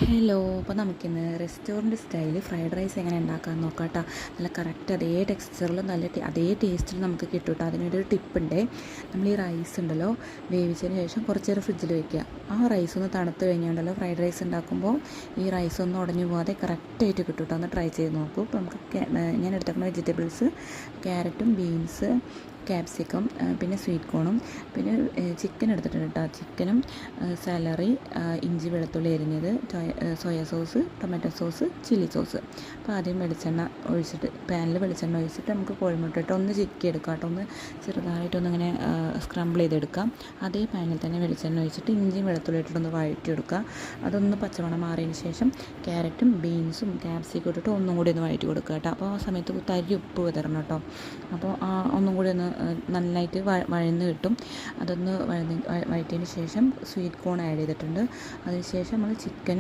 Hello, അപ്പോൾ നമുക്കിന്ന് restaurant style fried rice എങ്ങനെ ഉണ്ടാക്കാമെന്ന് നോക്കാം കേട്ടോ. നല്ല കറക്റ്റ് അതേ ടെക്സ്ചറിലും അതേ ടേസ്റ്റിൽ നമുക്ക് കിട്ടും കേട്ടോ. അതിനൊരു ടിപ്പുണ്ട്. നമ്മൾ ഈ റൈസ് ഉണ്ടല്ലോ വേവിച്ചതിന് ശേഷം കുറച്ച് നേരം ഫ്രിഡ്ജിൽ വെക്കുക. ആ റൈസ് ഒന്ന് തണുത്ത് കഴിഞ്ഞുണ്ടല്ലോ ഫ്രൈഡ് റൈസ് ഉണ്ടാക്കുമ്പോൾ ഈ റൈസ് ഒന്നും ഉടഞ്ഞു പോകാതെ കറക്റ്റായിട്ട് കിട്ടും കേട്ടോ. ഒന്ന് ട്രൈ ചെയ്ത് നോക്കൂ. ഇപ്പോൾ നമുക്ക് ഞാൻ എടുത്തേക്കുന്ന വെജിറ്റബിൾസ് ക്യാരറ്റും ബീൻസ് ക്യാപ്സിക്കം പിന്നെ സ്വീറ്റ് കോണും പിന്നെ ചിക്കൻ എടുത്തിട്ടുണ്ട് കേട്ടോ. ചിക്കനും സാലറി ഇഞ്ചി വെളുത്തുള്ളി അരിഞ്ഞത് soya sauce tomato sauce chilli sauce. അപ്പോൾ ആദ്യം വെളിച്ചെണ്ണ ഒഴിച്ചിട്ട് പാനിൽ വെളിച്ചെണ്ണ ഒഴിച്ചിട്ട് നമുക്ക് കോഴിമുട്ട ഇട്ട് ഒന്ന് ചിക്കി എടുക്കാം കേട്ടോ. ഒന്ന് ചെറുതായിട്ടൊന്നിങ്ങനെ സ്ക്രംബിൾ ചെയ്തെടുക്കാം. അതേ പാനിൽ തന്നെ വെളിച്ചെണ്ണ ഒഴിച്ചിട്ട് ഇഞ്ചിയും വെളുത്തുള്ളി ഇട്ടിട്ടൊന്ന് വഴറ്റിയെടുക്കുക. അതൊന്ന് പച്ചമണം മാറിയതിന് ശേഷം ക്യാരറ്റും ബീൻസും ക്യാപ്സിക്കും ഇട്ടിട്ട് ഒന്നും കൂടി ഒന്ന് വഴറ്റി കൊടുക്കുക കേട്ടോ. അപ്പോൾ ആ സമയത്ത് തരി ഉപ്പ് വിതരണം കേട്ടോ. അപ്പോൾ ഒന്നും കൂടി ഒന്ന് നന്നായിട്ട് വഴന്ന് കിട്ടും. അതൊന്ന് വഴറ്റിയതിന് ശേഷം സ്വീറ്റ് കോൺ ആഡ് ചെയ്തിട്ടുണ്ട്. അതിന് ശേഷം നമ്മൾ ചിക്കനും